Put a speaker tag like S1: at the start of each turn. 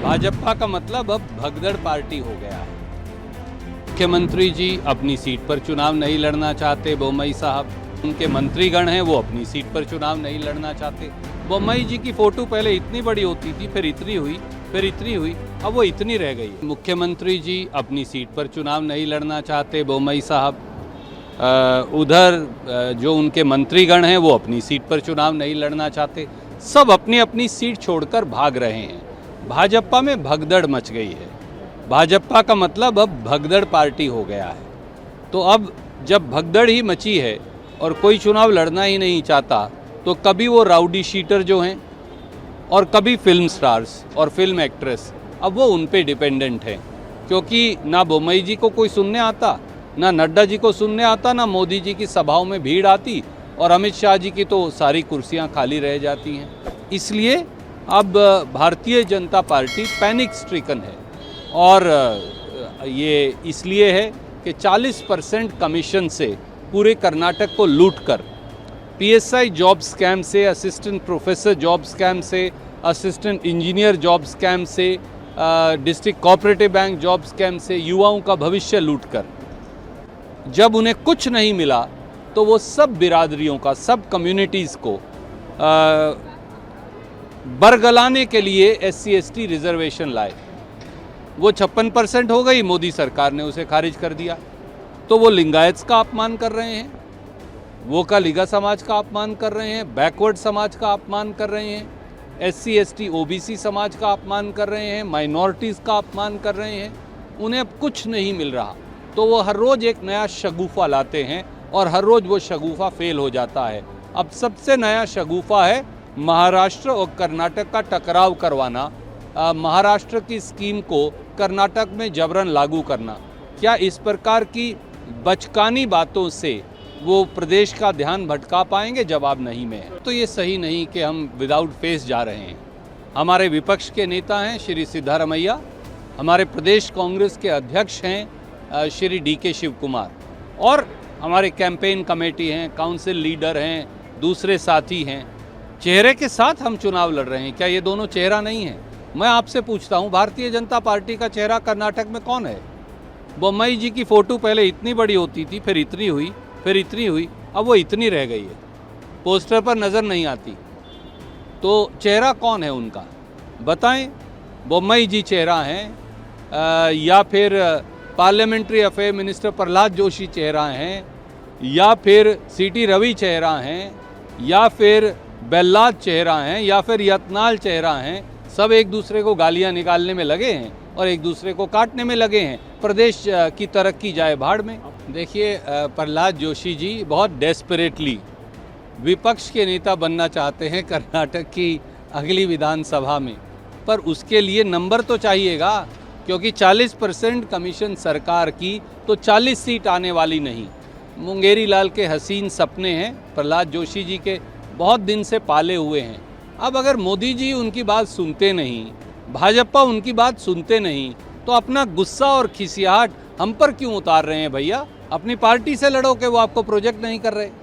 S1: भाजपा का मतलब अब भगदड़ पार्टी हो गया है। मुख्यमंत्री जी अपनी सीट पर चुनाव नहीं लड़ना चाहते, बोम्मई साहब। उनके मंत्रीगण हैं वो अपनी सीट पर चुनाव नहीं लड़ना चाहते। बोम्मई जी की फोटो पहले इतनी बड़ी होती थी, फिर इतनी हुई, फिर इतनी हुई, अब वो इतनी रह गई। मुख्यमंत्री जी अपनी सीट पर चुनाव नहीं लड़ना चाहते, बोम्मई साहब। उधर जो उनके मंत्रीगण हैं वो अपनी सीट पर चुनाव नहीं लड़ना चाहते। सब अपनी अपनी सीट छोड़कर भाग रहे हैं। भाजपा में भगदड़ मच गई है। भाजपा का मतलब अब भगदड़ पार्टी हो गया है। तो अब जब भगदड़ ही मची है और कोई चुनाव लड़ना ही नहीं चाहता, तो कभी वो राउडी शीटर जो हैं और कभी फिल्म स्टार्स और फिल्म एक्ट्रेस, अब वो उन पे डिपेंडेंट हैं। क्योंकि ना बोम्मई जी को कोई सुनने आता, ना नड्डा जी को सुनने आता, ना मोदी जी की सभाओं में भीड़ आती, और अमित शाह जी की तो सारी कुर्सियां खाली रह जाती हैं। इसलिए अब Bharatiya Janata party panic stricken है। और ये इसलिए है कि 40% कमीशन से पूरे कर्नाटक को लूटकर, पीएसआई जॉब स्कैम से, असिस्टेंट प्रोफेसर जॉब स्कैम से, असिस्टेंट इंजीनियर जॉब स्कैम से, district cooperative bank job scam से युवाओं का भविष्य लूटकर, जब उन्हें कुछ नहीं मिला तो वो सब बिरादरियों का, सब कम्युनिटीज़ को बरगलाने के लिए SC/ST रिजर्वेशन लाए। वो 56% हो गई, मोदी सरकार ने उसे खारिज कर दिया। तो वो लिंगायत्स का अपमान कर रहे हैं, वो का लिगा समाज का अपमान कर रहे हैं, बैकवर्ड समाज का अपमान कर रहे हैं, SC/ST OBC समाज का अपमान कर रहे हैं, माइनॉरिटीज़ का अपमान कर रहे हैं। उन्हें अब कुछ नहीं मिल रहा, तो वो हर रोज़ एक नया शगुफा लाते हैं और हर रोज़ वो शगुफा फेल हो जाता है। अब सबसे नया शगुफा है महाराष्ट्र और कर्नाटक का टकराव करवाना, महाराष्ट्र की स्कीम को कर्नाटक में जबरन लागू करना। क्या इस प्रकार की बचकानी बातों से वो प्रदेश का ध्यान भटका पाएंगे? जवाब नहीं में है। तो ये सही नहीं कि हम विदाउट फेस जा रहे हैं। हमारे विपक्ष के नेता हैं श्री सिद्धारमैया, हमारे प्रदेश कांग्रेस के अध्यक्ष हैं श्री DK शिव कुमार, और हमारे कैंपेन कमेटी हैं, काउंसिल लीडर हैं, दूसरे साथी हैं। चेहरे के साथ हम चुनाव लड़ रहे हैं। क्या ये दोनों चेहरा नहीं है? मैं आपसे पूछता हूँ, भारतीय जनता पार्टी का चेहरा कर्नाटक में कौन है? बोम्मई जी की फोटो पहले इतनी बड़ी होती थी, फिर इतनी हुई, फिर इतनी हुई, अब वो इतनी रह गई है, पोस्टर पर नज़र नहीं आती। तो चेहरा कौन है उनका? बताएं। बोम्मई जी चेहरा हैं, या फिर parliamentary affair minister Prahlad Joshi चेहरा हैं, या फिर CT रवि चेहरा हैं, या फिर बेल्लाद चेहरा हैं, या फिर यत्नाल चेहरा हैं। सब एक दूसरे को गालियां निकालने में लगे हैं और एक दूसरे को काटने में लगे हैं। प्रदेश की तरक्की जाए भाड़ में। देखिए, प्रहलाद जोशी जी बहुत डेस्परेटली विपक्ष के नेता बनना चाहते हैं कर्नाटक की अगली विधानसभा में, पर उसके लिए नंबर तो चाहिएगा, क्योंकि 40% कमीशन सरकार की, तो 40 सीट आने वाली नहीं। मुंगेरी लाल के हसीन सपने हैं, प्रहलाद जोशी जी के बहुत दिन से पाले हुए हैं। अब अगर मोदी जी उनकी बात सुनते नहीं, भाजपा उनकी बात सुनते नहीं, तो अपना गुस्सा और खिसियाहट हम पर क्यों उतार रहे हैं भैया? अपनी पार्टी से लड़ो कि वो आपको प्रोजेक्ट नहीं कर रहे।